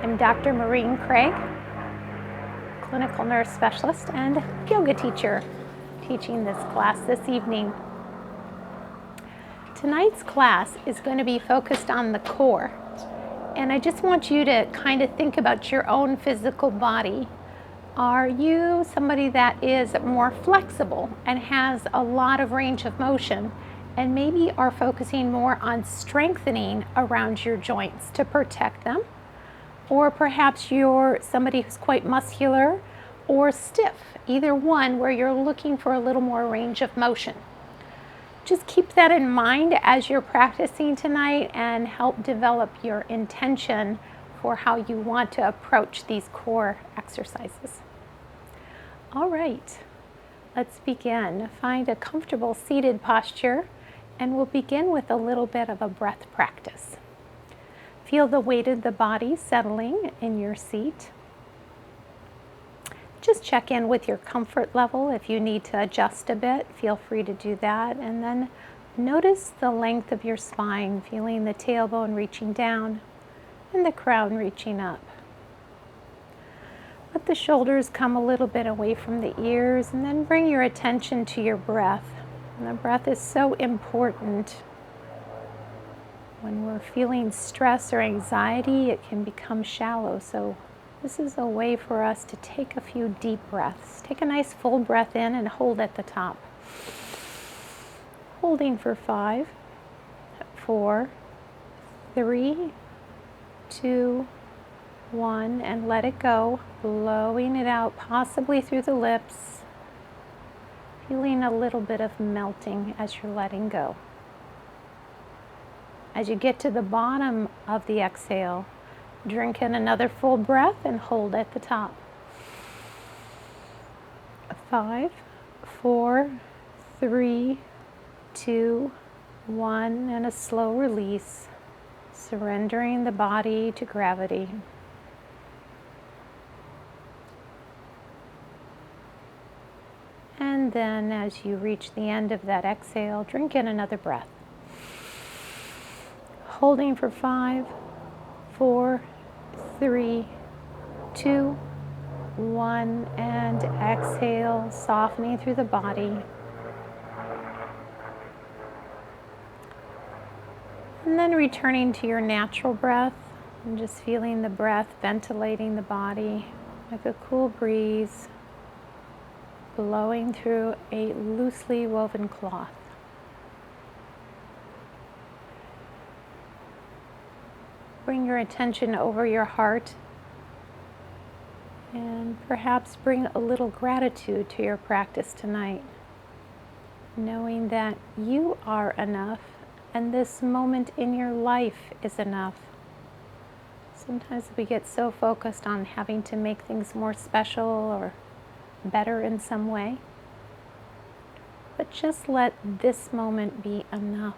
I'm Dr. Maureen Craig, clinical nurse specialist and yoga teacher, teaching this class this evening. Tonight's class is going to be focused on the core, and I just want you to kind of think about your own physical body. Are you somebody that is more flexible and has a lot of range of motion, and maybe are focusing more on strengthening around your joints to protect them? Or perhaps you're somebody who's quite muscular or stiff, either one, where you're looking for a little more range of motion. Just keep that in mind as you're practicing tonight and help develop your intention for how you want to approach these core exercises. All right, let's begin. Find a comfortable seated posture, and we'll begin with a little bit of a breath practice. Feel the weight of the body settling in your seat. Just check in with your comfort level. If you need to adjust a bit, feel free to do that. And then notice the length of your spine, feeling the tailbone reaching down and the crown reaching up. Let the shoulders come a little bit away from the ears, and then bring your attention to your breath. And the breath is so important. When we're feeling stress or anxiety, it can become shallow. So this is a way for us to take a few deep breaths. Take a nice full breath in and hold at the top. Holding for 5, 4, 3, 2, 1, and let it go. Blowing it out, possibly through the lips. Feeling a little bit of melting as you're letting go. As you get to the bottom of the exhale, drink in another full breath and hold at the top. 5, 4, 3, 2, 1, and a slow release, surrendering the body to gravity. And then as you reach the end of that exhale, drink in another breath. Holding for 5, 4, 3, 2, 1, and exhale, softening through the body. And then returning to your natural breath and just feeling the breath ventilating the body like a cool breeze blowing through a loosely woven cloth. Bring your attention over your heart and perhaps bring a little gratitude to your practice tonight, knowing that you are enough and this moment in your life is enough. Sometimes we get so focused on having to make things more special or better in some way, but just let this moment be enough.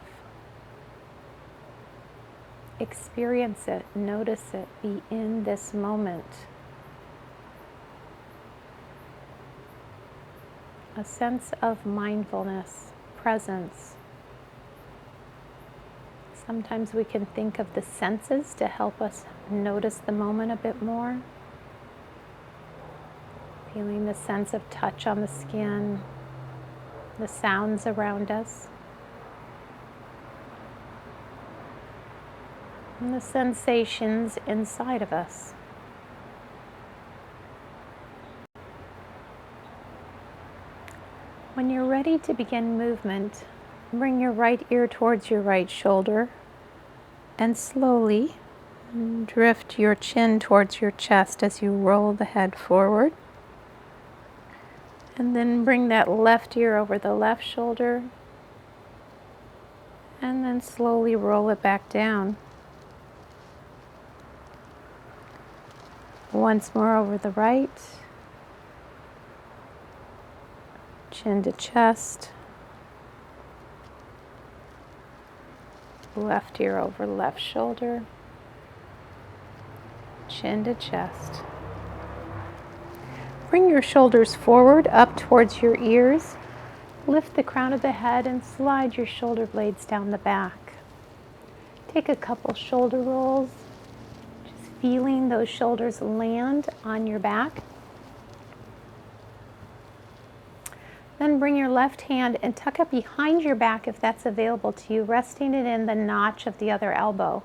Experience it, notice it, be in this moment. A sense of mindfulness, presence. Sometimes we can think of the senses to help us notice the moment a bit more. Feeling the sense of touch on the skin, the sounds around us, and the sensations inside of us. When you're ready to begin movement, bring your right ear towards your right shoulder and slowly drift your chin towards your chest as you roll the head forward. And then bring that left ear over the left shoulder and then slowly roll it back down. Once more over the right, chin to chest, left ear over left shoulder, chin to chest. Bring your shoulders forward, up towards your ears. Lift the crown of the head and slide your shoulder blades down the back. Take a couple shoulder rolls. feeling those shoulders land on your back. Then bring your left hand and tuck it behind your back if that's available to you, resting it in the notch of the other elbow.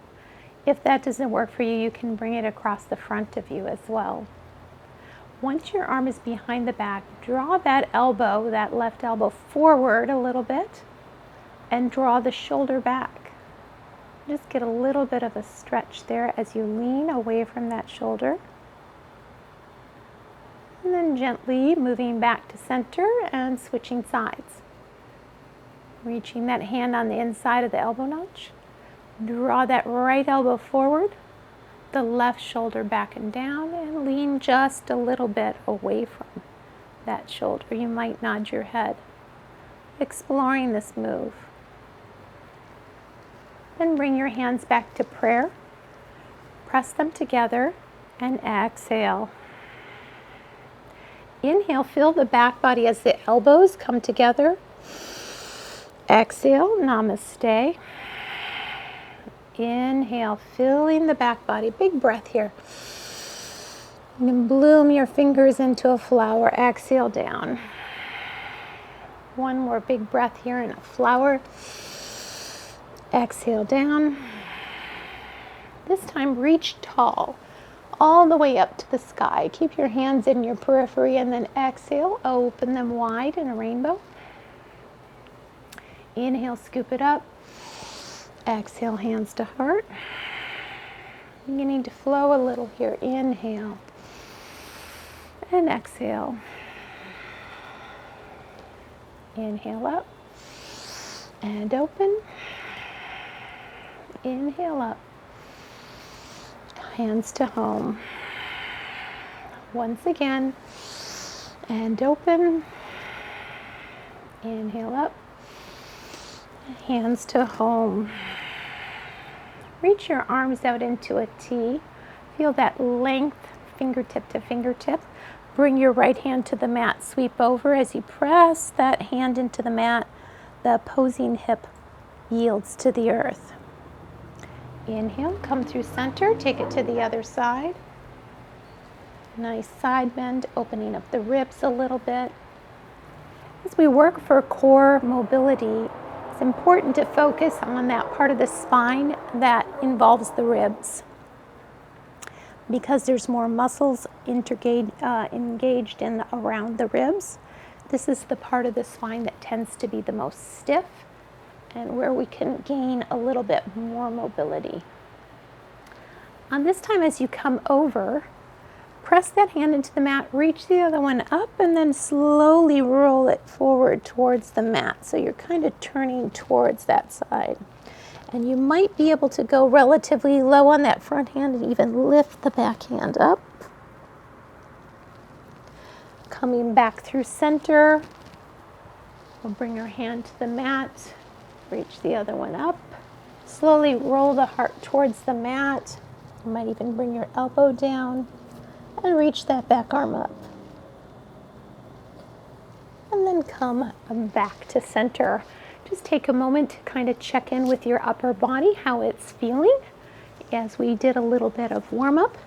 If that doesn't work for you, you can bring it across the front of you as well. Once your arm is behind the back, draw that elbow, that left elbow, forward a little bit and draw the shoulder back. Just get a little bit of a stretch there as you lean away from that shoulder. And then gently moving back to center and switching sides. Reaching that hand on the inside of the elbow notch. Draw that right elbow forward, the left shoulder back and down, and lean just a little bit away from that shoulder. You might nod your head, exploring this move. Then bring your hands back to prayer. Press them together and exhale. Inhale, feel the back body as the elbows come together. Exhale, namaste. Inhale, filling the back body. Big breath here. You can bloom your fingers into a flower. Exhale down. One more big breath here in a flower. Exhale down. This time reach tall, all the way up to the sky. Keep your hands in your periphery and then exhale, open them wide in a rainbow. Inhale, scoop it up. Exhale, hands to heart. Beginning to flow a little here. Inhale and exhale. Inhale up and open. Inhale up. Hands to home. Once again. And open. Inhale up. Hands to home. Reach your arms out into a T. Feel that length, fingertip to fingertip. Bring your right hand to the mat. Sweep over as you press that hand into the mat. The opposing hip yields to the earth. Inhale, come through center, take it to the other side. Nice side bend, opening up the ribs a little bit. As we work for core mobility, it's important to focus on that part of the spine that involves the ribs, because there's more muscles engaged in around the ribs. This is the part of the spine that tends to be the most stiff and where we can gain a little bit more mobility. On this time, as you come over, press that hand into the mat, reach the other one up, and then slowly roll it forward towards the mat. So you're kind of turning towards that side. And you might be able to go relatively low on that front hand and even lift the back hand up. Coming back through center, we'll bring your hand to the mat. Reach the other one up. Slowly roll the heart towards the mat. You might even bring your elbow down and reach that back arm up. And then come back to center. Just take a moment to kind of check in with your upper body, how it's feeling, as we did a little bit of warm up.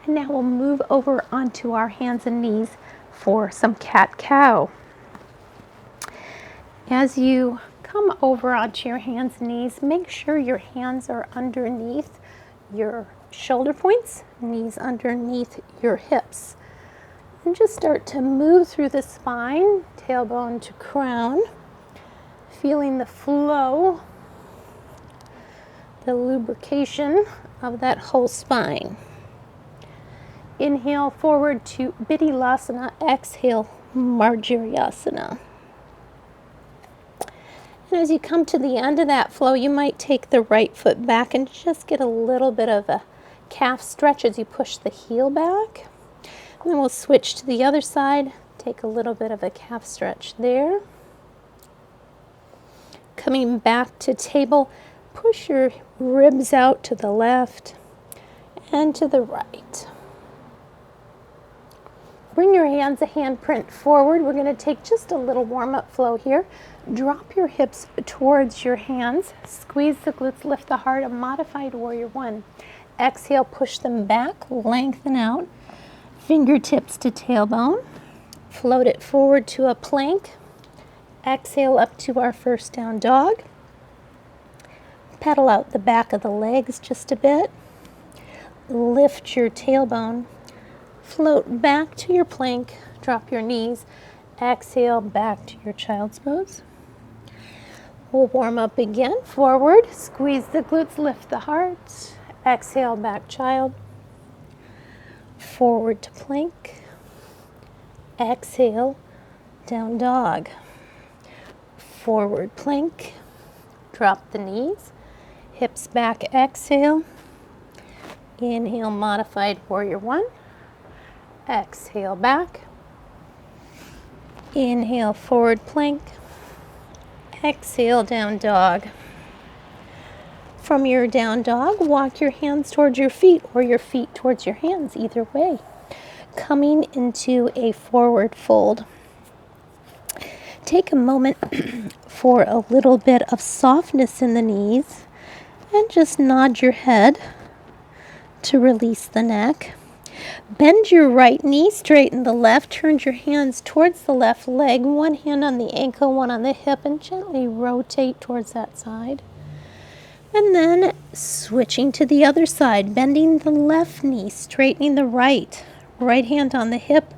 And now we'll move over onto our hands and knees for some cat-cow. As you come over onto your hands and knees, make sure your hands are underneath your shoulder points, knees underneath your hips. And just start to move through the spine, tailbone to crown, feeling the flow, the lubrication of that whole spine. Inhale forward to Bittilasana, exhale Marjaryasana. And as you come to the end of that flow, you might take the right foot back and just get a little bit of a calf stretch as you push the heel back. And then we'll switch to the other side, take a little bit of a calf stretch there. Coming back to table, push your ribs out to the left and to the right. Bring your hands a handprint forward. We're going to take just a little warm-up flow here. Drop your hips towards your hands. Squeeze the glutes, lift the heart, a modified warrior one. Exhale, push them back, lengthen out, fingertips to tailbone. Float it forward to a plank. Exhale up to our first down dog. Pedal out the back of the legs just a bit. Lift your tailbone. Float back to your plank. Drop your knees. Exhale back to your child's pose. We'll warm up again. Forward. Squeeze the glutes. Lift the heart. Exhale back child. Forward to plank. Exhale down dog. Forward plank. Drop the knees. Hips back, exhale. Inhale, modified warrior one. Exhale back. Inhale, forward plank. Exhale, down dog. From your down dog, walk your hands towards your feet or your feet towards your hands, either way. Coming into a forward fold. Take a moment for a little bit of softness in the knees and just nod your head to release the neck. Bend your right knee, straighten the left, turn your hands towards the left leg, one hand on the ankle, one on the hip, and gently rotate towards that side. And then switching to the other side, bending the left knee, straightening the right. Right hand on the hip,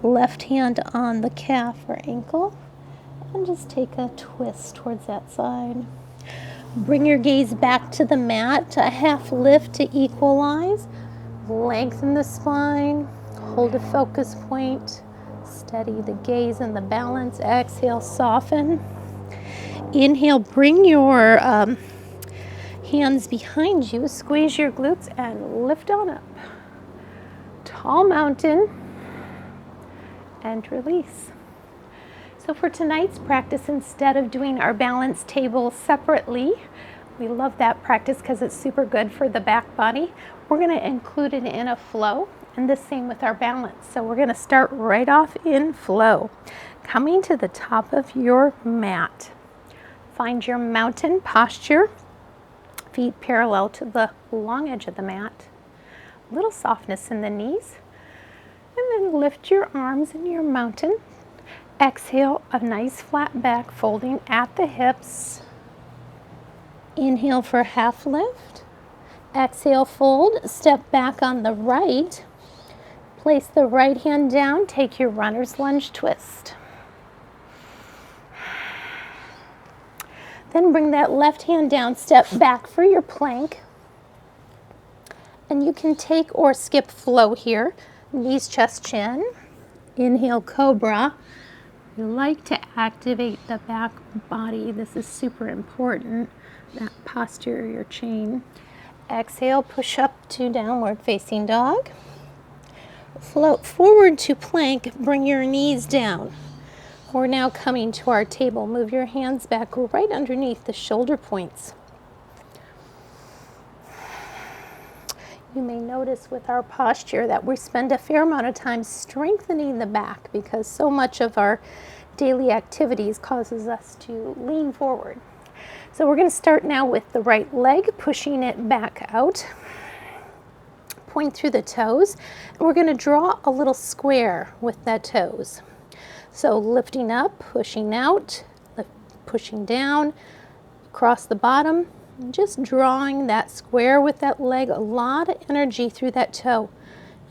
left hand on the calf or ankle. And just take a twist towards that side. Bring your gaze back to the mat, a half lift to equalize. Lengthen the spine, hold a focus point, steady the gaze and the balance. Exhale, soften. Inhale, bring your hands behind you, squeeze your glutes and lift on up. Tall mountain and release. So for tonight's practice, instead of doing our balance table separately, we love that practice because it's super good for the back body. We're going to include it in a flow, and the same with our balance. So we're going to start right off in flow. Coming to the top of your mat. Find your mountain posture. Feet parallel to the long edge of the mat. A little softness in the knees. And then lift your arms in your mountain. Exhale, a nice flat back, folding at the hips. Inhale for half lift. Exhale, fold, step back on the right. Place the right hand down, take your runner's lunge twist. Then bring that left hand down, step back for your plank. And you can take or skip flow here. Knees, chest, chin. Inhale, cobra. You like to activate the back body. This is super important, that posterior chain. Exhale, push up to downward facing dog. Float forward to plank, bring your knees down. We're now coming to our table. Move your hands back right underneath the shoulder points. You may notice with our posture that we spend a fair amount of time strengthening the back because so much of our daily activities causes us to lean forward. So we're going to start now with the right leg, pushing it back out. Point through the toes. And we're going to draw a little square with that toes. So lifting up, pushing out, pushing down, across the bottom. Just drawing that square with that leg, a lot of energy through that toe.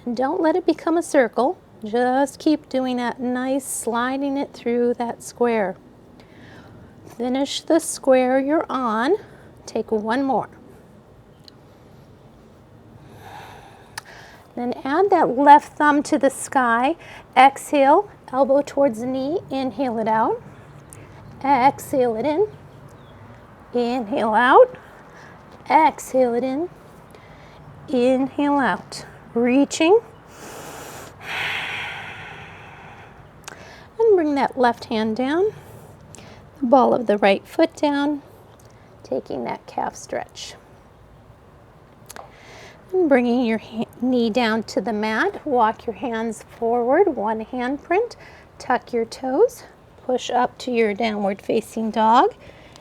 And don't let it become a circle. Just keep doing that nice sliding it through that square. Finish the square you're on. Take one more. Then add that left thumb to the sky. Exhale, elbow towards the knee. Inhale it out. Exhale it in. Inhale out. Exhale it in. Inhale out. Reaching. And bring that left hand down. The ball of the right foot down. Taking that calf stretch. And bringing your knee down to the mat. Walk your hands forward. One hand print. Tuck your toes. Push up to your downward facing dog.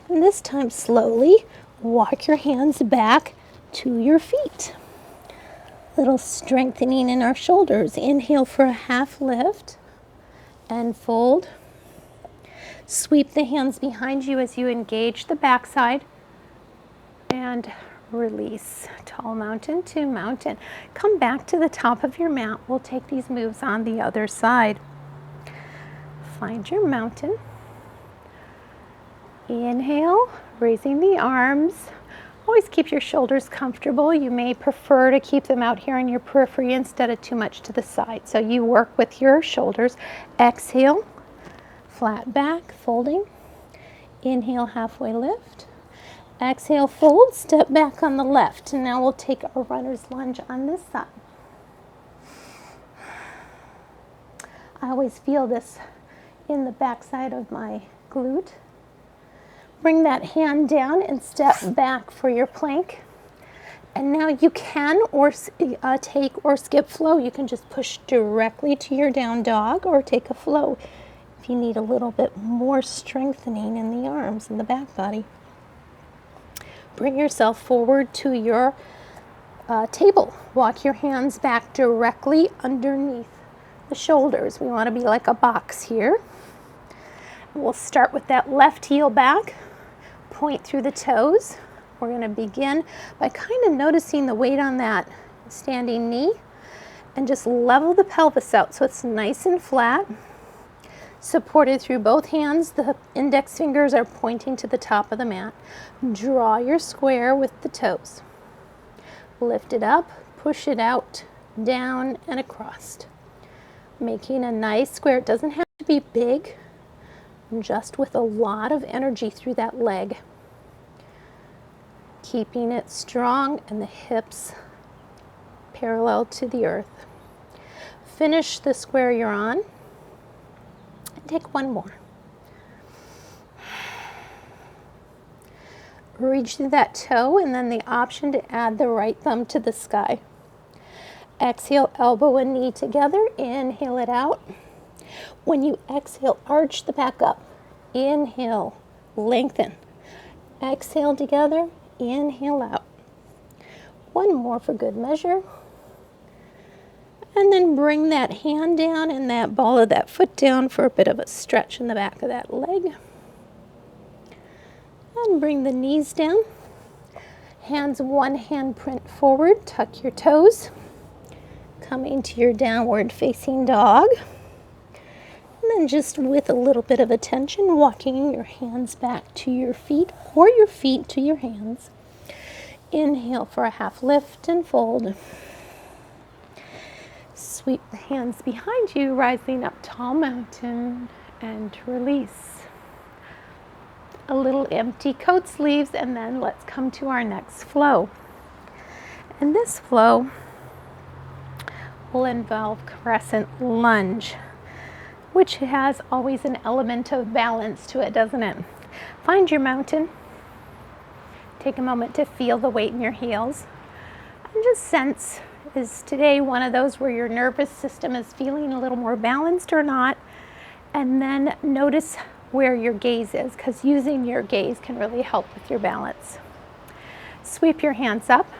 And this time slowly walk your hands back to your feet. Little strengthening in our shoulders. Inhale for a half lift and fold. Sweep the hands behind you as you engage the backside and release. Tall mountain to mountain. Come back to the top of your mat. We'll take these moves on the other side. Find your mountain. Inhale, raising the arms. Always keep your shoulders comfortable. You may prefer to keep them out here on your periphery instead of too much to the side. So you work with your shoulders. Exhale, flat back, folding. Inhale, halfway lift. Exhale, fold, step back on the left. And now we'll take a runner's lunge on this side. I always feel this in the back side of my glute. Bring that hand down and step back for your plank. And now you can take or skip flow. You can just push directly to your down dog or take a flow if you need a little bit more strengthening in the arms and the back body. Bring yourself forward to your table. Walk your hands back directly underneath the shoulders. We want to be like a box here. We'll start with that left heel back. Point through the toes. We're going to begin by kind of noticing the weight on that standing knee and just level the pelvis out so it's nice and flat. Supported through both hands, the index fingers are pointing to the top of the mat. Draw your square with the toes. Lift it up, push it out, down and across. Making a nice square. It doesn't have to be big. Just with a lot of energy through that leg. Keeping it strong and the hips parallel to the earth. Finish the square you're on. And take one more. Reach through that toe and then the option to add the right thumb to the sky. Exhale, elbow and knee together. Inhale it out. When you exhale, arch the back up. Inhale, lengthen. Exhale together, inhale out. One more for good measure. And then bring that hand down and that ball of that foot down for a bit of a stretch in the back of that leg. And bring the knees down. Hands one hand print forward, tuck your toes. Coming to your downward facing dog. And then just with a little bit of attention, walking your hands back to your feet or your feet to your hands. Inhale for a half lift and fold. Sweep the hands behind you, rising up tall mountain and release. A little empty coat sleeves and then let's come to our next flow. And this flow will involve crescent lunge, which has always an element of balance to it, doesn't it? Find your mountain. Take a moment to feel the weight in your heels. And just sense, is today one of those where your nervous system is feeling a little more balanced or not? And then notice where your gaze is, because using your gaze can really help with your balance. Sweep your hands up.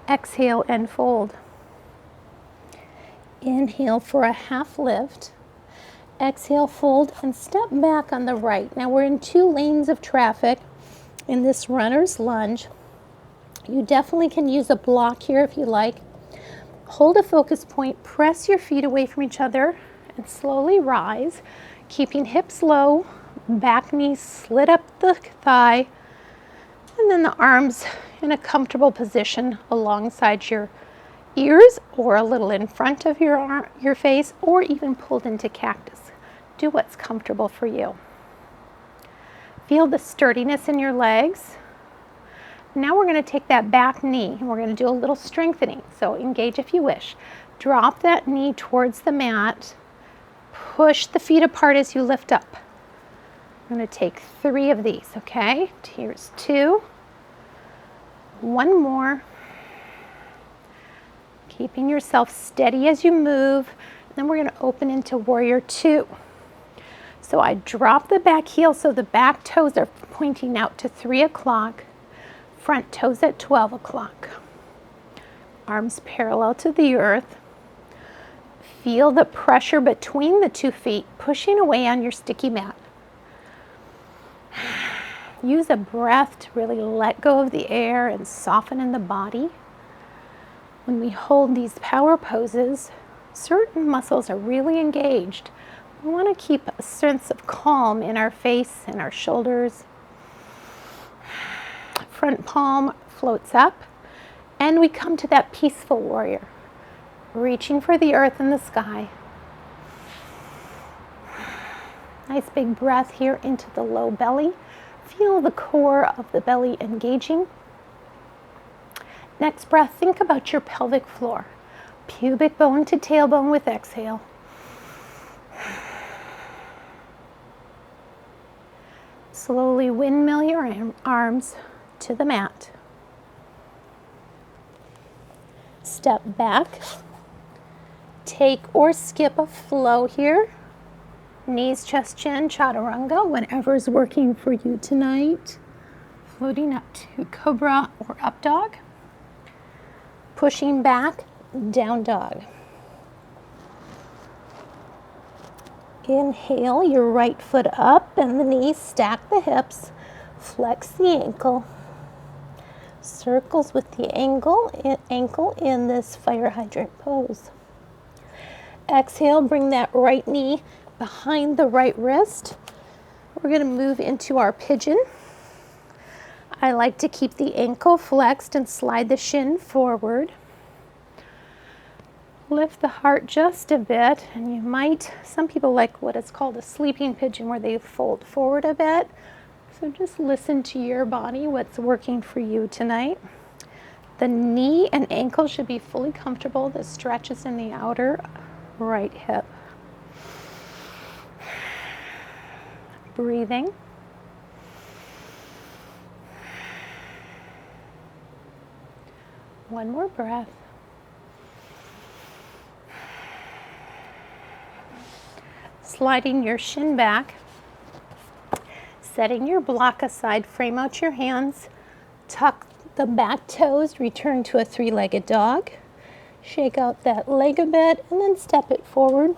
Exhale and fold. Inhale for a half lift. Exhale, fold, and step back on the right. Now we're in 2 lanes of traffic in this runner's lunge. You definitely can use a block here if you like. Hold a focus point, press your feet away from each other, and slowly rise, keeping hips low, back knee slid up the thigh, and then the arms in a comfortable position alongside your ears or a little in front of your face, or even pulled into cactus. Do what's comfortable for you. Feel the sturdiness in your legs. Now we're going to take that back knee and we're going to do a little strengthening. So engage if you wish. Drop that knee towards the mat. Push the feet apart as you lift up. I'm going to take 3 of these, okay? Here's 2. One more. Keeping yourself steady as you move. Then we're going to open into warrior 2. So I drop the back heel so the back toes are pointing out to 3 o'clock. Front toes at 12 o'clock. Arms parallel to the earth. Feel the pressure between the 2 feet pushing away on your sticky mat. Use a breath to really let go of the air and soften in the body. When we hold these power poses, certain muscles are really engaged. We want to keep a sense of calm in our face and our shoulders. Front palm floats up, and we come to that peaceful warrior, reaching for the earth and the sky. Nice big breath here into the low belly. Feel the core of the belly engaging. Next breath, think about your pelvic floor. Pubic bone to tailbone with exhale. Slowly windmill your arms to the mat. Step back. Take or skip a flow here. Knees, chest, chin, chaturanga, whatever is working for you tonight. Floating up to cobra or up dog. Pushing back, down dog. Inhale your right foot up, bend the knees, stack the hips, flex the ankle. Circles with the ankle in this fire hydrant pose. Exhale, bring that right knee behind the right wrist. We're going to move into our pigeon. I like to keep the ankle flexed and slide the shin forward. Lift the heart just a bit, and you might, some people like what is called a sleeping pigeon where they fold forward a bit. So just listen to your body, what's working for you tonight. The knee and ankle should be fully comfortable. The stretch is in the outer right hip. Breathing. One more breath. Sliding your shin back. Setting your block aside, frame out your hands. Tuck the back toes, return to a 3-legged dog. Shake out that leg a bit and then step it forward.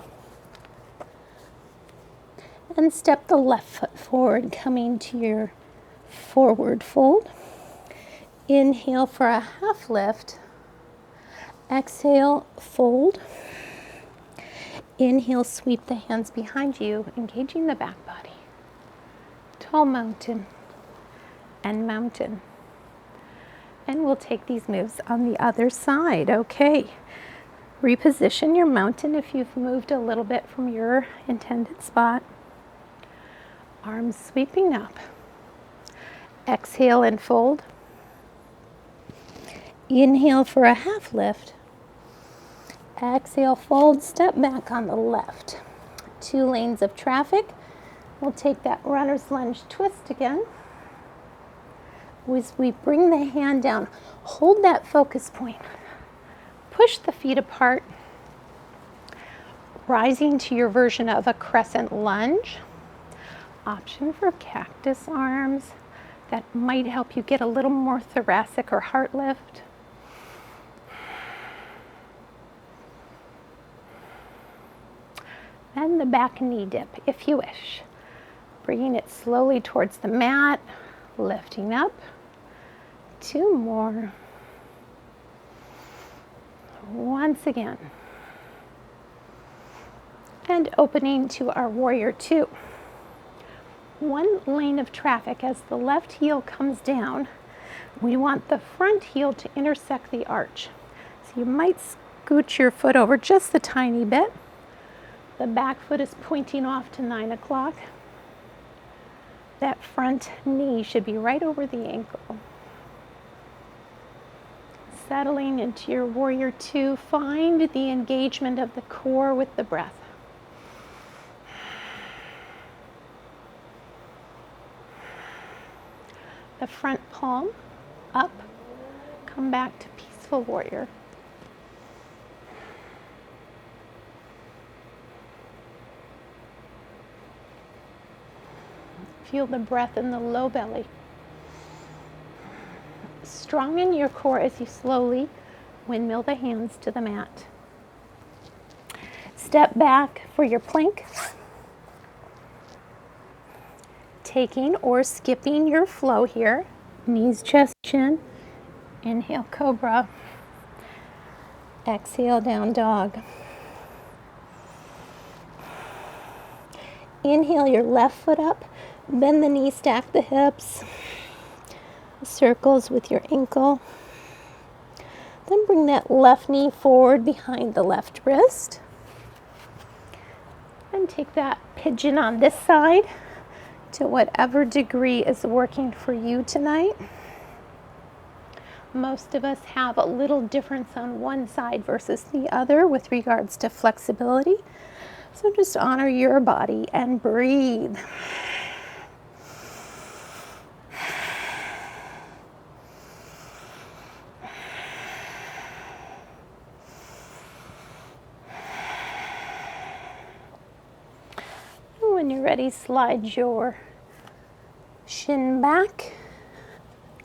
And step the left foot forward, coming to your forward fold. Inhale for a half lift. Exhale, fold. Inhale, sweep the hands behind you, engaging the back body. Tall mountain and mountain. And we'll take these moves on the other side. Okay. Reposition your mountain if you've moved a little bit from your intended spot. Arms sweeping up. Exhale and fold. Inhale for a half lift. Exhale, fold, step back on the left. 2 lanes of traffic. We'll take that runner's lunge twist again. As we bring the hand down, hold that focus point. Push the feet apart, rising to your version of a crescent lunge. Option for cactus arms. That might help you get a little more thoracic or heart lift. Then the back knee dip, if you wish. Bringing it slowly towards the mat, lifting up. 2 more. Once again. And opening to our warrior 2. 1 lane of traffic as the left heel comes down. We want the front heel to intersect the arch. So you might scoot your foot over just a tiny bit. The back foot is pointing off to 9 o'clock. That front knee should be right over the ankle. Settling into your warrior 2, find the engagement of the core with the breath. The front palm up, come back to peaceful warrior. Feel the breath in the low belly. Strong in your core as you slowly Windmill the hands to the mat. Step back for your plank. Taking or skipping your flow here. Knees, chest, chin. Inhale, cobra. Exhale, down dog. Inhale your left foot up. Bend the knee, stack the hips. Circles with your ankle. Then bring that left knee forward behind the left wrist. And take that pigeon on this side to whatever degree is working for you tonight. Most of us have a little difference on one side versus the other with regards to flexibility. So just honor your body and breathe. When you're ready, slide your shin back,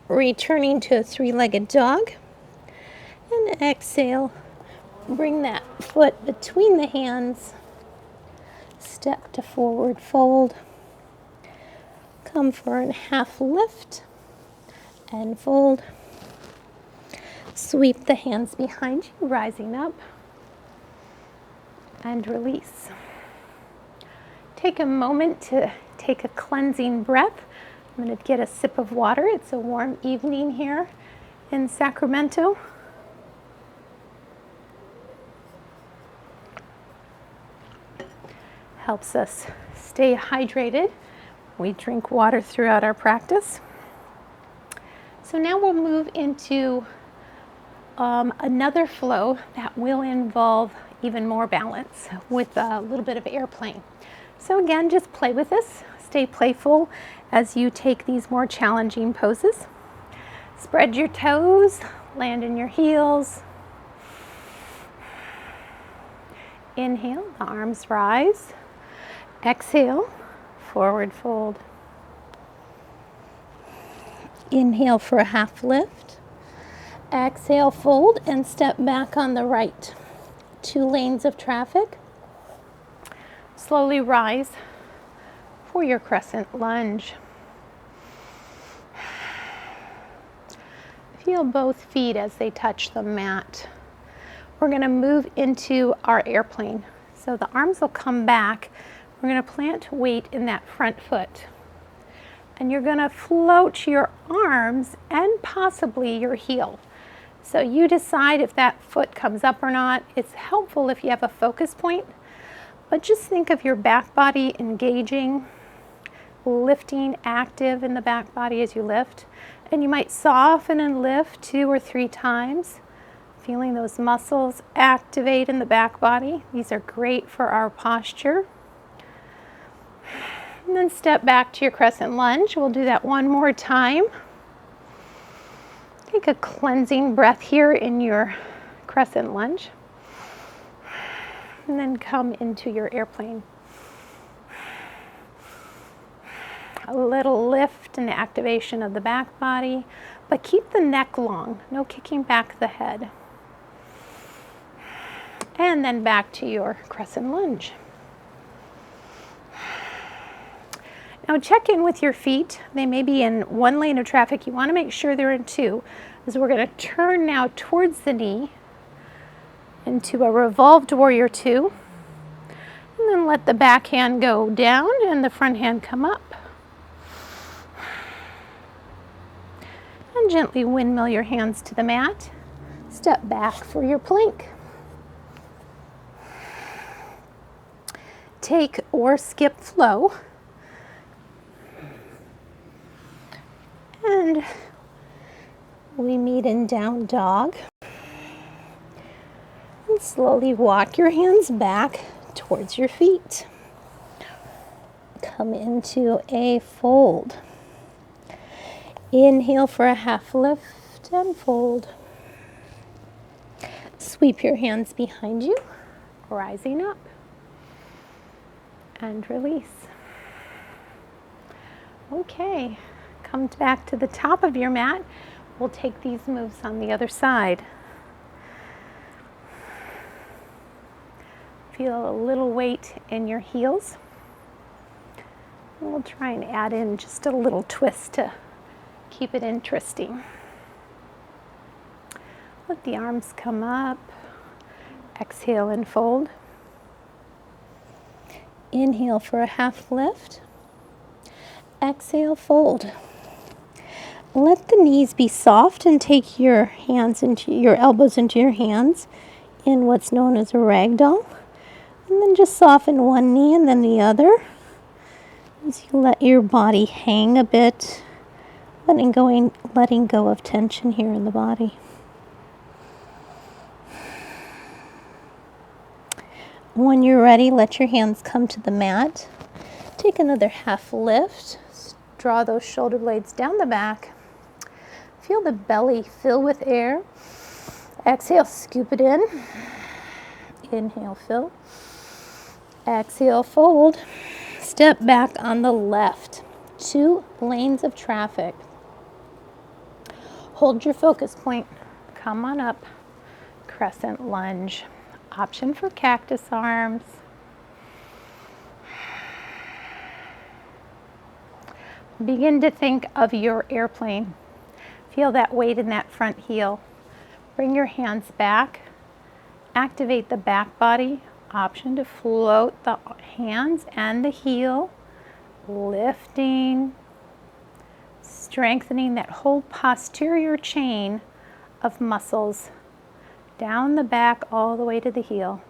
returning to a three-legged dog. And exhale, bring that foot between the hands, step to forward fold, come for a half lift and fold. Sweep the hands behind you, rising up, and release. Take a moment to take a cleansing breath. I'm going to get a sip of water. It's a warm evening here in Sacramento. Helps us stay hydrated. We drink water throughout our practice. So now we'll move into another flow that will involve even more balance with a little bit of airplane. So again, just play with this. Stay playful as you take these more challenging poses. Spread your toes, land in your heels. Inhale, the arms rise. Exhale, forward fold. Inhale for a half lift. Exhale, fold and step back on the right. 2 lanes of traffic. Slowly rise for your crescent lunge. Feel both feet as they touch the mat. We're going to move into our airplane. So the arms will come back. We're going to plant weight in that front foot. And you're going to float your arms and possibly your heel. So you decide if that foot comes up or not. It's helpful if you have a focus point. But just think of your back body engaging, lifting, active in the back body as you lift. And you might soften and lift 2 or 3 times, feeling those muscles activate in the back body. These are great for our posture. And then step back to your crescent lunge. We'll do that one more time. Take a cleansing breath here in your crescent lunge. And then come into your airplane. A little lift and activation of the back body, but keep the neck long, no kicking back the head. And then back to your crescent lunge. Now check in with your feet. They may be in 1 lane of traffic. You want to make sure they're in 2, as we're going to turn now towards the knee into a revolved warrior 2. And then let the back hand go down and the front hand come up. And gently windmill your hands to the mat. Step back for your plank. Take or skip flow. And we meet in down dog. And slowly walk your hands back towards your feet. Come into a fold. Inhale for a half lift and fold. Sweep your hands behind you, rising up. And release. Okay, come back to the top of your mat. We'll take these moves on the other side. Feel a little weight in your heels. We'll try and add in just a little twist to keep it interesting. Let the arms come up. Exhale and fold. Inhale for a half lift. Exhale, fold. Let the knees be soft and take your elbows into your hands in what's known as a ragdoll. And then just soften one knee and then the other as you let your body hang a bit, letting go of tension here in the body. When you're ready, let your hands come to the mat. Take another half lift. Draw those shoulder blades down the back. Feel the belly fill with air. Exhale, scoop it in. Inhale, fill. Exhale, fold. Step back on the left. 2 lanes of traffic. Hold your focus point. Come on up. Crescent lunge. Option for cactus arms. Begin to think of your airplane. Feel that weight in that front heel. Bring your hands back. Activate the back body. Option to float the hands and the heel. Lifting. Strengthening that whole posterior chain of muscles. Down the back all the way to the heel.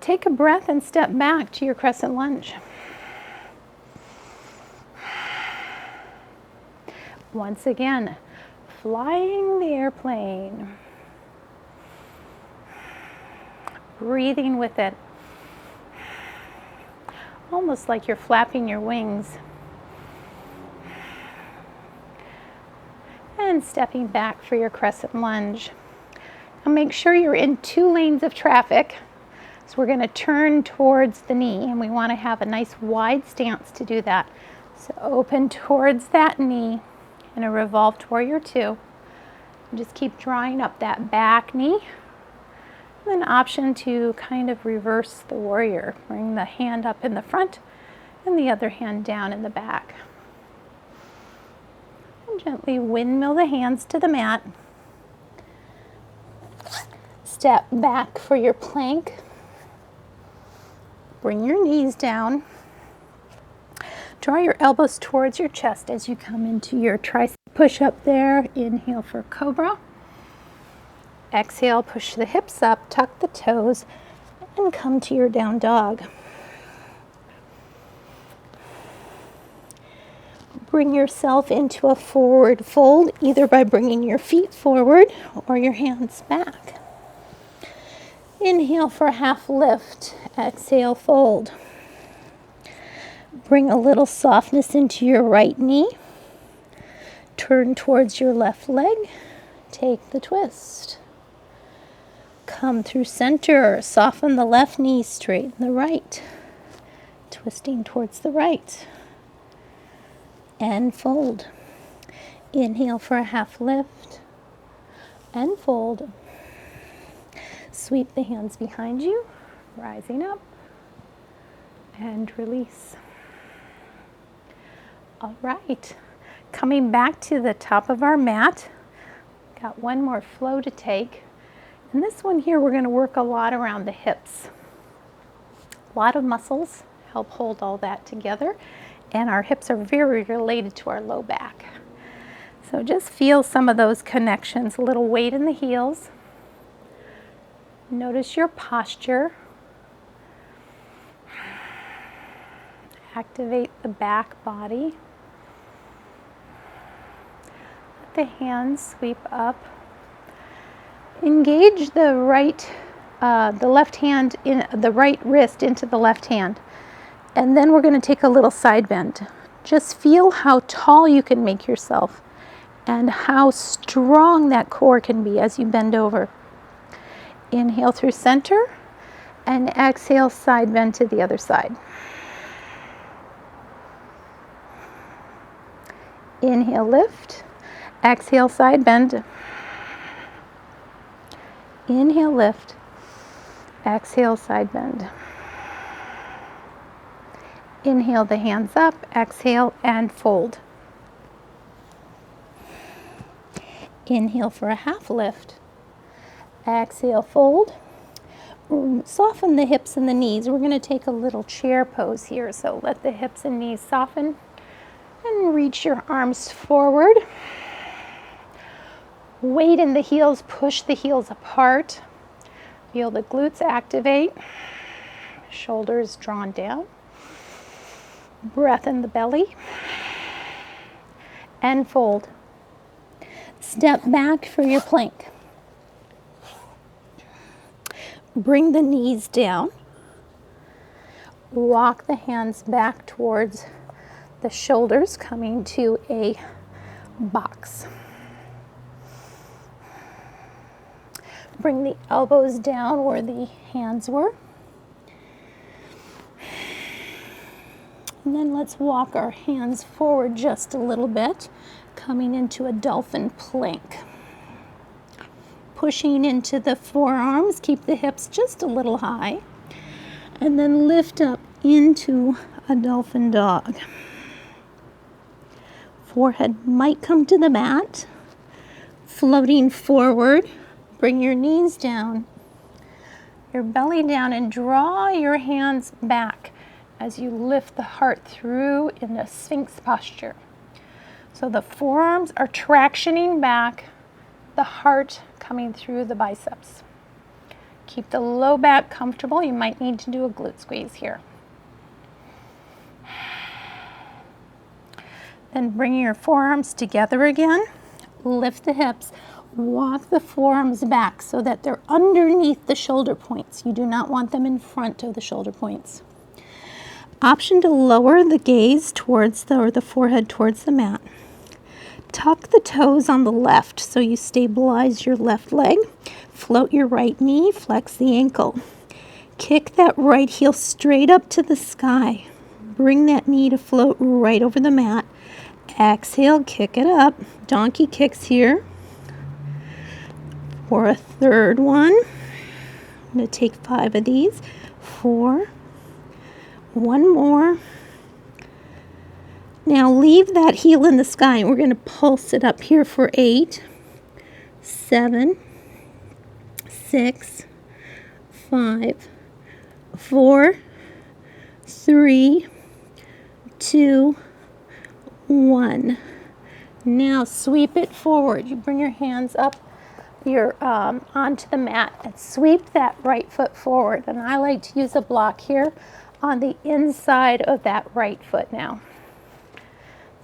Take a breath and step back to your crescent lunge. Once again, flying the airplane. Breathing with it. Almost like you're flapping your wings. And stepping back for your crescent lunge. Now make sure you're in 2 lanes of traffic. So we're going to turn towards the knee, and we want to have a nice wide stance to do that. So open towards that knee in a revolved warrior 2. And just keep drawing up that back knee. And then option to kind of reverse the warrior. Bring the hand up in the front and the other hand down in the back. And gently windmill the hands to the mat. Step back for your plank. Bring your knees down. Draw your elbows towards your chest as you come into your tricep push-up there. Inhale for cobra. Exhale, push the hips up, tuck the toes, and come to your down dog. Bring yourself into a forward fold, either by bringing your feet forward or your hands back. Inhale for a half lift. Exhale, fold. Bring a little softness into your right knee. Turn towards your left leg. Take the twist. Come through center. Soften the left knee, straighten the right. Twisting towards the right. And fold. Inhale for a half lift. And fold. Sweep the hands behind you, rising up. And release. All right. Coming back to the top of our mat. Got one more flow to take. And this one here, we're going to work a lot around the hips. A lot of muscles help hold all that together. And our hips are very related to our low back. So just feel some of those connections, a little weight in the heels. Notice your posture. Activate the back body. Let the hands sweep up. Engage the left hand in the right wrist into the left hand. And then we're going to take a little side bend. Just feel how tall you can make yourself and how strong that core can be as you bend over. Inhale through center and exhale, side bend to the other side. Inhale, lift. Exhale, side bend. Inhale, lift. Exhale, side bend. Inhale the hands up, exhale and fold. Inhale for a half lift. Exhale, fold. Soften the hips and the knees. We're going to take a little chair pose here, so let the hips and knees soften and reach your arms forward. Weight in the heels, push the heels apart. Feel the glutes activate. Shoulders drawn down. Breath in the belly. And fold. Step back for your plank. Bring the knees down. Walk the hands back towards the shoulders, coming to a box. Bring the elbows down where the hands were. And then let's walk our hands forward just a little bit, coming into a dolphin plank. Pushing into the forearms, keep the hips just a little high, and then lift up into a dolphin dog. Forehead might come to the mat, floating forward. Bring your knees down, your belly down, and draw your hands back as you lift the heart through in a Sphinx posture. So the forearms are tractioning back, the heart coming through the biceps. Keep the low back comfortable. You might need to do a glute squeeze here. Then bring your forearms together again. Lift the hips. Walk the forearms back so that they're underneath the shoulder points. You do not want them in front of the shoulder points. Option to lower the gaze towards the forehead towards the mat. Tuck the toes on the left so you stabilize your left leg. Float your right knee, flex the ankle. Kick that right heel straight up to the sky. Bring that knee to float right over the mat. Exhale, kick it up. Donkey kicks here. For a third one, I'm going to take 5 of these. 4. One more. Now leave that heel in the sky, and we're going to pulse it up here for 8, 7, 6, 5, 4, 3, 2, 1. Now sweep it forward. You bring your hands up onto the mat and sweep that right foot forward. And I like to use a block here on the inside of that right foot now.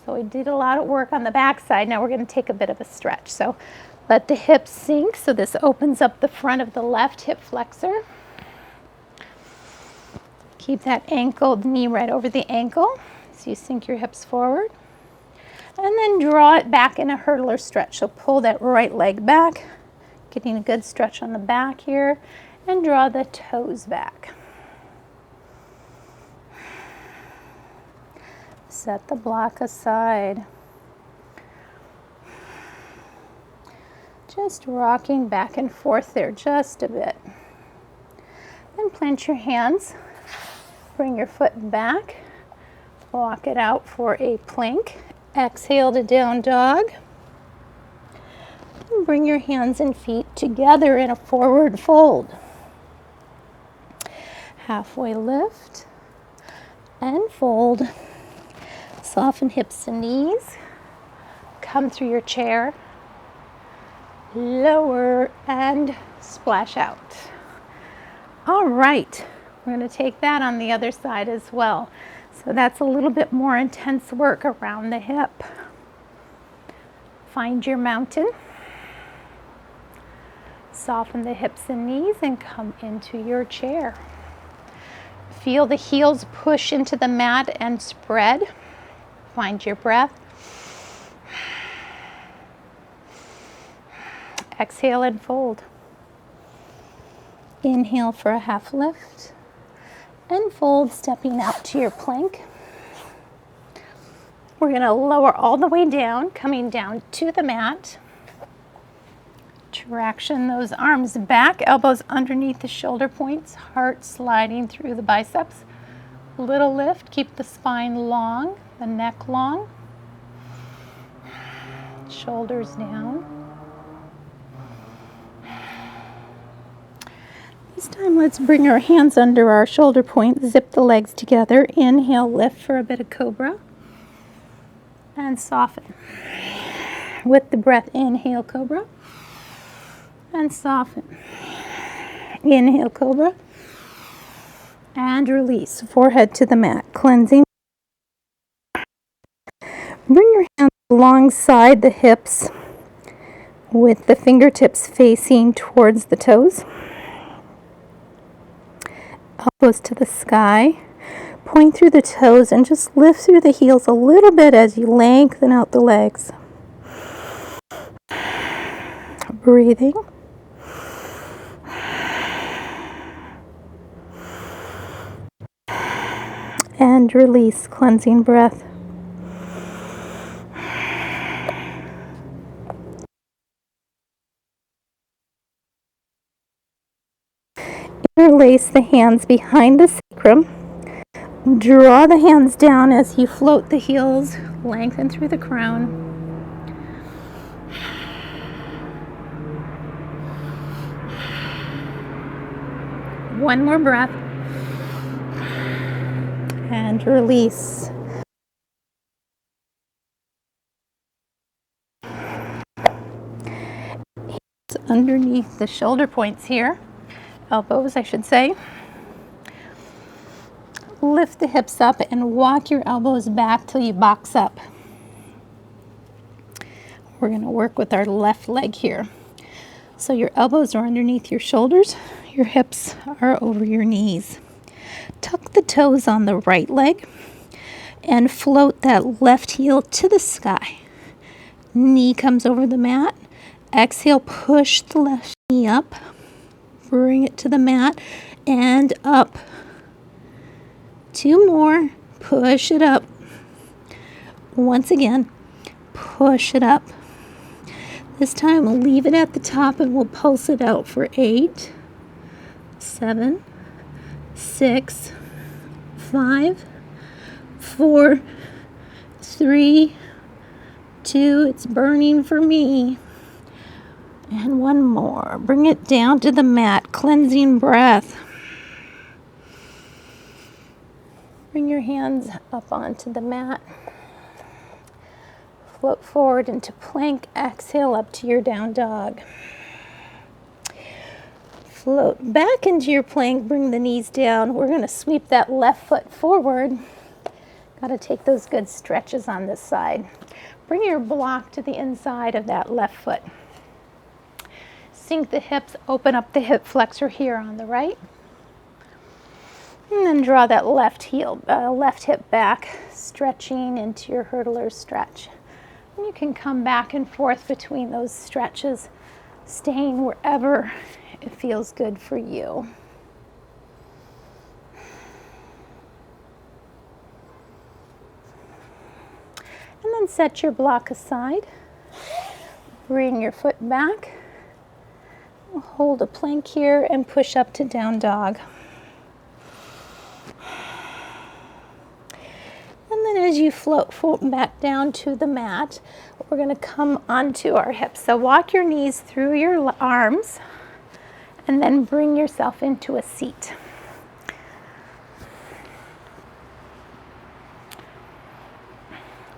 So we did a lot of work on the back side. Now we're going to take a bit of a stretch. So let the hips sink. So this opens up the front of the left hip flexor. Keep that ankle, knee right over the ankle as you sink your hips forward. And then draw it back in a hurdler stretch. So pull that right leg back, getting a good stretch on the back here, and draw the toes back. Set the block aside. Just rocking back and forth there just a bit. Then plant your hands, bring your foot back, walk it out for a plank. Exhale to down dog. And bring your hands and feet together in a forward fold. Halfway lift and fold. Soften hips and knees. Come through your chair. Lower and splash out. All right, we're going to take that on the other side as well. So that's a little bit more intense work around the hip. Find your mountain. Soften the hips and knees and come into your chair. Feel the heels push into the mat and spread. Find your breath. Exhale and fold. Inhale for a half lift. And fold, stepping out to your plank. We're going to lower all the way down, coming down to the mat. Traction those arms back, elbows underneath the shoulder points, heart sliding through the biceps. Little lift, keep the spine long, the neck long. Shoulders down. This time let's bring our hands under our shoulder points, zip the legs together. Inhale, lift for a bit of cobra. And soften. With the breath, inhale, cobra. And soften. Inhale, cobra. And release. Forehead to the mat. Cleansing. Bring your hands alongside the hips with the fingertips facing towards the toes. Elbows to the sky. Point through the toes and just lift through the heels a little bit as you lengthen out the legs. Breathing. And release, cleansing breath. Interlace the hands behind the sacrum. Draw the hands down as you float the heels, lengthen through the crown. One more breath. And release. Hands underneath the shoulder points here. Elbows, I should say. Lift the hips up and walk your elbows back till you box up. We're going to work with our left leg here. So your elbows are underneath your shoulders, your hips are over your knees. Tuck the toes on the right leg and float that left heel to the sky. Knee comes over the mat. Exhale, push the left knee up. Bring it to the mat and up. Two more. Push it up. Once again, push it up. This time we'll leave it at the top and we'll pulse it out for 8, 7, 6, 5, 4, 3, 2. It's burning for me. And one more. Bring it down to the mat. Cleansing breath. Bring your hands up onto the mat. Float forward into plank. Exhale up to your down dog. Float back into your plank. Bring the knees down. We're going to sweep that left foot forward. Got to take those good stretches on this side. Bring your block to the inside of that left foot. Sink the hips. Open up the hip flexor here on the right. And then draw that left hip back, stretching into your hurdler stretch. And you can come back and forth between those stretches, staying wherever it feels good for you. And then set your block aside. Bring your foot back. Hold a plank here and push up to down dog. And then as you float back down to the mat, we're going to come onto our hips. So walk your knees through your arms and then bring yourself into a seat.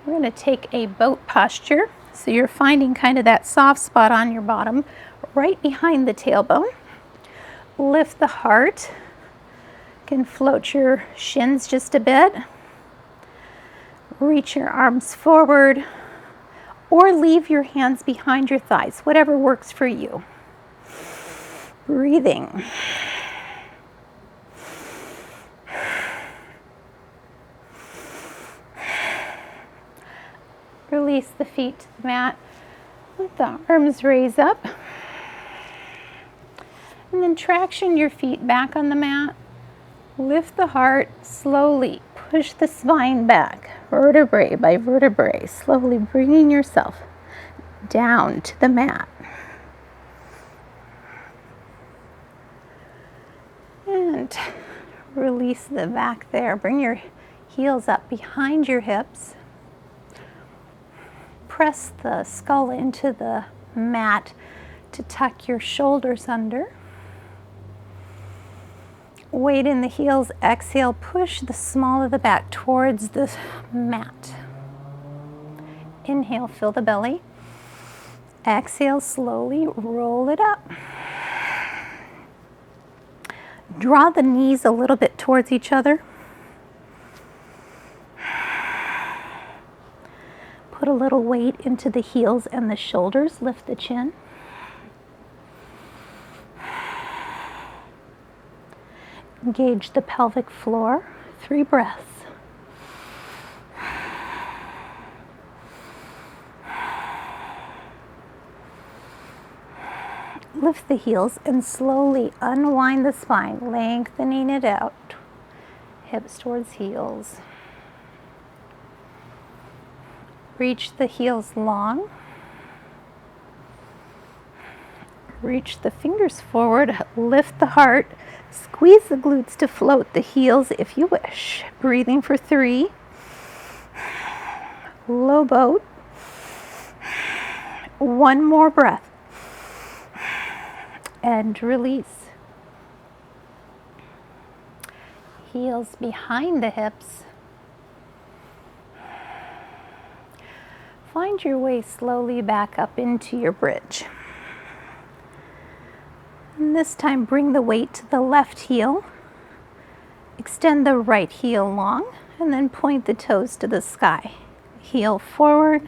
We're going to take a boat posture. So you're finding kind of that soft spot on your bottom, right behind the tailbone. Lift the heart. You can float your shins just a bit. Reach your arms forward or leave your hands behind your thighs, whatever works for you. Breathing. Release the feet to the mat. Let the arms raise up. And then traction your feet back on the mat. Lift the heart slowly. Push the spine back, vertebrae by vertebrae, slowly bringing yourself down to the mat. and release the back there. Bring your heels up behind your hips. Press the skull into the mat to tuck your shoulders under. Weight in the heels, exhale, push the small of the back towards the mat. Inhale, fill the belly. Exhale, slowly roll it up. Draw the knees a little bit towards each other. Put a little weight into the heels and the shoulders. Lift the chin. Engage the pelvic floor. 3 breaths. Lift the heels and slowly unwind the spine, lengthening it out. Hips towards heels. Reach the heels long. Reach the fingers forward, lift the heart, squeeze the glutes to float the heels if you wish. Breathing for 3. Low boat. 1 more breath. And release. Heels behind the hips. Find your way slowly back up into your bridge. And this time bring the weight to the left heel. Extend the right heel long and then point the toes to the sky. Heel forward,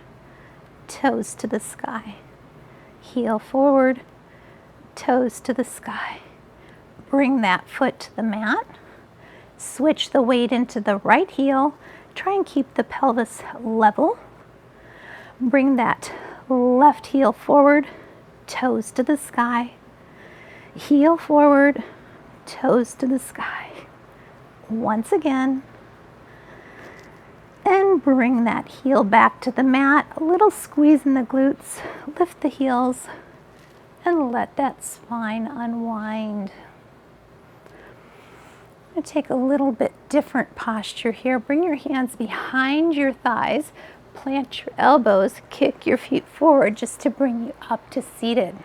toes to the sky. Heel forward, toes to the sky. Bring that foot to the mat. Switch the weight into the right heel. Try and keep the pelvis level. Bring that left heel forward, toes to the sky. Heel forward, toes to the sky. Once again. And bring that heel back to the mat. A little squeeze in the glutes. Lift the heels and let that spine unwind. I'm going to take a little bit different posture here. Bring your hands behind your thighs. Plant your elbows, kick your feet forward just to bring you up to seated.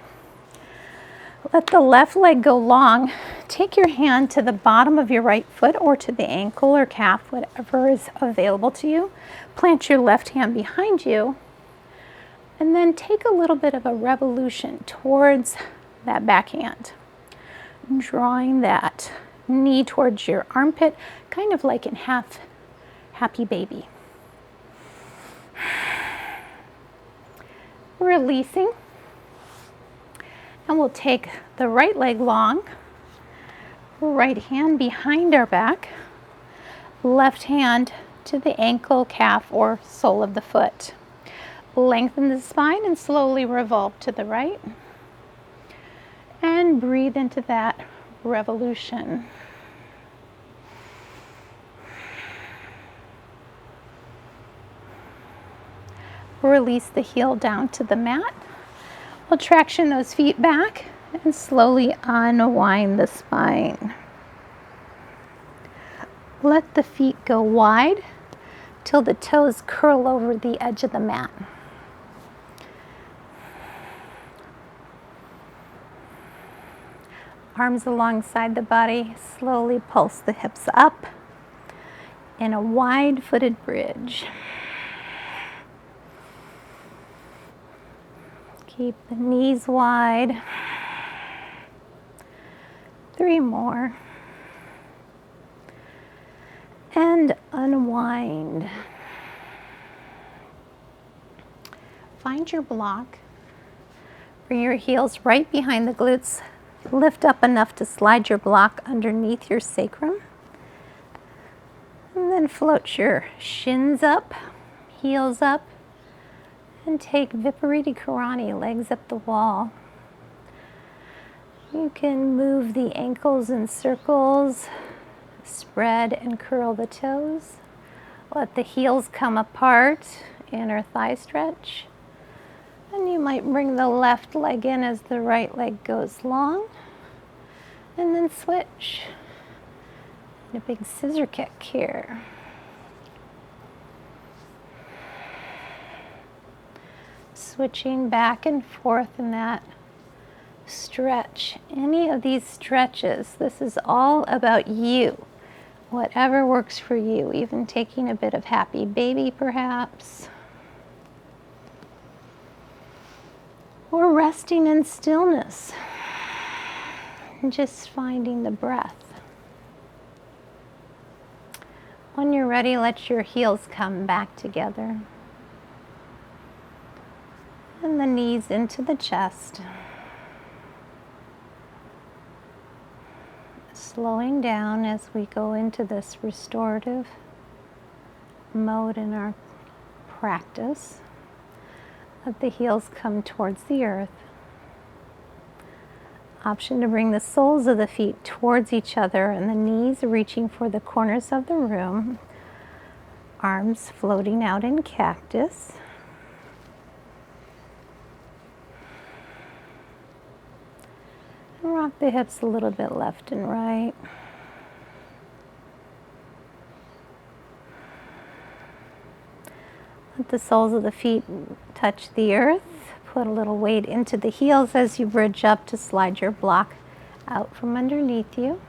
Let the left leg go long. Take your hand to the bottom of your right foot or to the ankle or calf, whatever is available to you. Plant your left hand behind you. And then take a little bit of a revolution towards that back hand. Drawing that knee towards your armpit, kind of like in half happy baby. Releasing. And we'll take the right leg long, right hand behind our back, left hand to the ankle, calf, or sole of the foot. Lengthen the spine and slowly revolve to the right. And breathe into that revolution. Release the heel down to the mat. We'll traction those feet back and slowly unwind the spine. Let the feet go wide till the toes curl over the edge of the mat. Arms alongside the body, slowly pulse the hips up in a wide-footed bridge. Keep the knees wide. 3 more. And unwind. Find your block. Bring your heels right behind the glutes. Lift up enough to slide your block underneath your sacrum. And then float your shins up, heels up. And take Viparita Karani, legs up the wall. You can move the ankles in circles, spread and curl the toes. Let the heels come apart, inner thigh stretch. And you might bring the left leg in as the right leg goes long. And then switch. A big scissor kick here. Switching back and forth in that stretch. Any of these stretches, this is all about you. Whatever works for you, even taking a bit of happy baby perhaps. Or resting in stillness. And just finding the breath. When you're ready, let your heels come back together. And the knees into the chest. Slowing down as we go into this restorative mode in our practice. Let the heels come towards the earth. Option to bring the soles of the feet towards each other and the knees reaching for the corners of the room. Arms floating out in cactus. And rock the hips a little bit left and right. Let the soles of the feet touch the earth. Put a little weight into the heels as you bridge up to slide your block out from underneath you.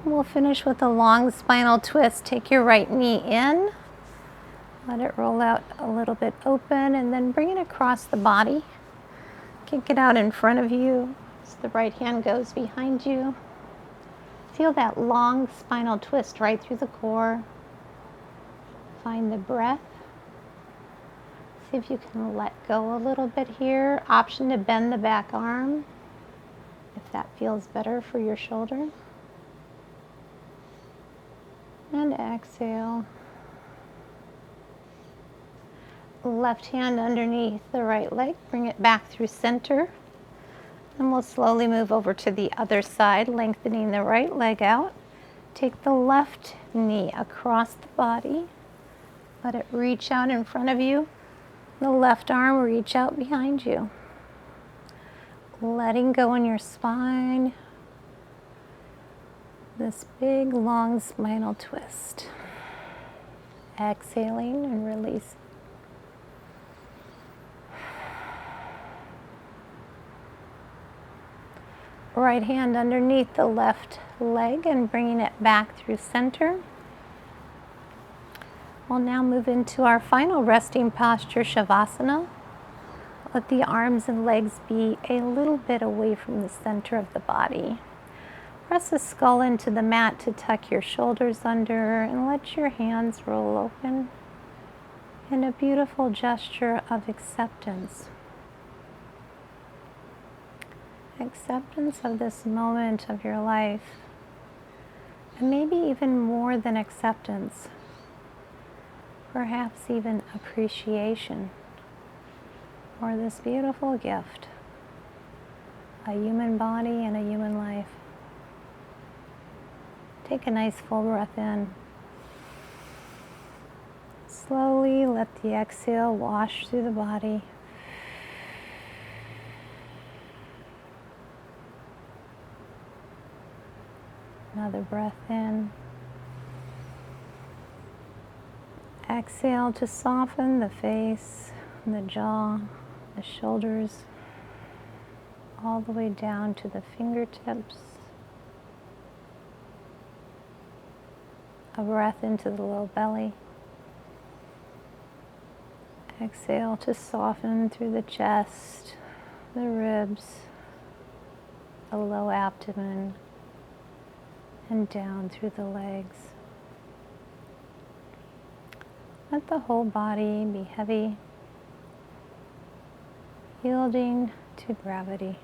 We'll finish with a long spinal twist. Take your right knee in. Let it roll out a little bit open and then bring it across the body. Kick it out in front of you as the right hand goes behind you. Feel that long spinal twist right through the core. Find the breath. See if you can let go a little bit here. Option to bend the back arm if that feels better for your shoulder. And exhale. Left hand underneath the right leg. Bring it back through center. And we'll slowly move over to the other side, lengthening the right leg out. Take the left knee across the body. Let it reach out in front of you. The left arm reach out behind you. Letting go in your spine. This big long spinal twist. Exhaling and release. Right hand underneath the left leg and bringing it back through center. We'll now move into our final resting posture, Shavasana. Let the arms and legs be a little bit away from the center of the body. Press the skull into the mat to tuck your shoulders under and let your hands roll open in a beautiful gesture of acceptance. Acceptance of this moment of your life, and maybe even more than acceptance. Perhaps even appreciation for this beautiful gift, a human body and a human life. Take a nice full breath in. Slowly let the exhale wash through the body. Another breath in. Exhale to soften the face, the jaw, the shoulders, all the way down to the fingertips. A breath into the low belly. Exhale to soften through the chest, the ribs, the low abdomen, and down through the legs. Let the whole body be heavy, yielding to gravity.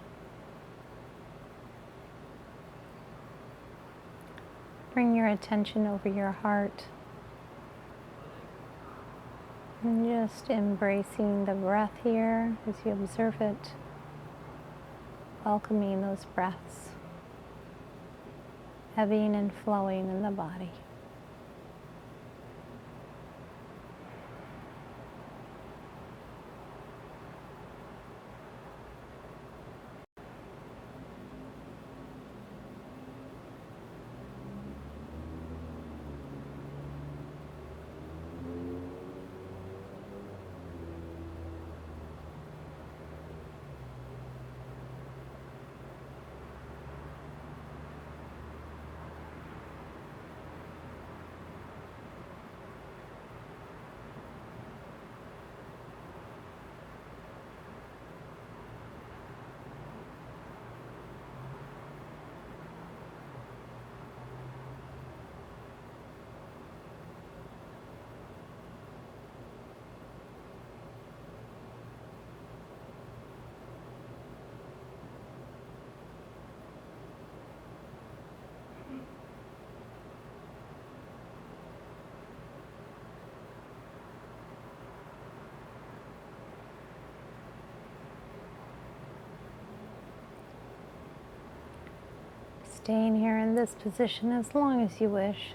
Bring your attention over your heart and just embracing the breath here as you observe it, welcoming those breaths, ebbing and flowing in the body. Staying here in this position as long as you wish.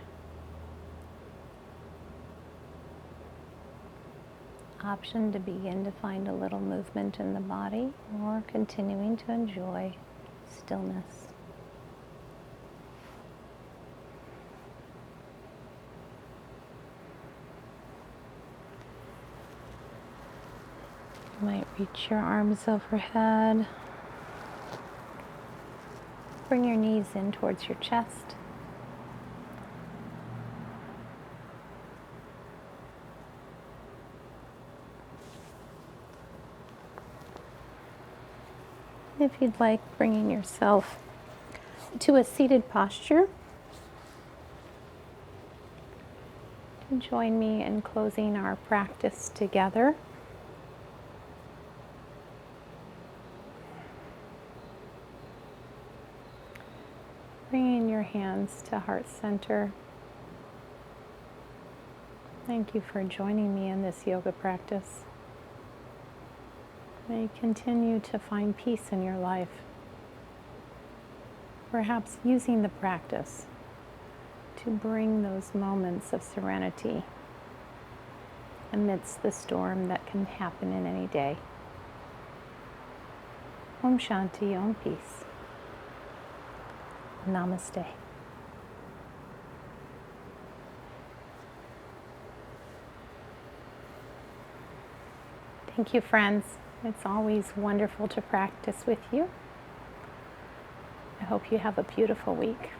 Option to begin to find a little movement in the body or continuing to enjoy stillness. You might reach your arms overhead. Bring your knees in towards your chest. If you'd like, bringing yourself to a seated posture. Join me in closing our practice together. Bringing your hands to heart center. Thank you for joining me in this yoga practice. May you continue to find peace in your life. Perhaps using the practice to bring those moments of serenity amidst the storm that can happen in any day. Om Shanti, Om Peace. Namaste. Thank you, friends. It's always wonderful to practice with you. I hope you have a beautiful week.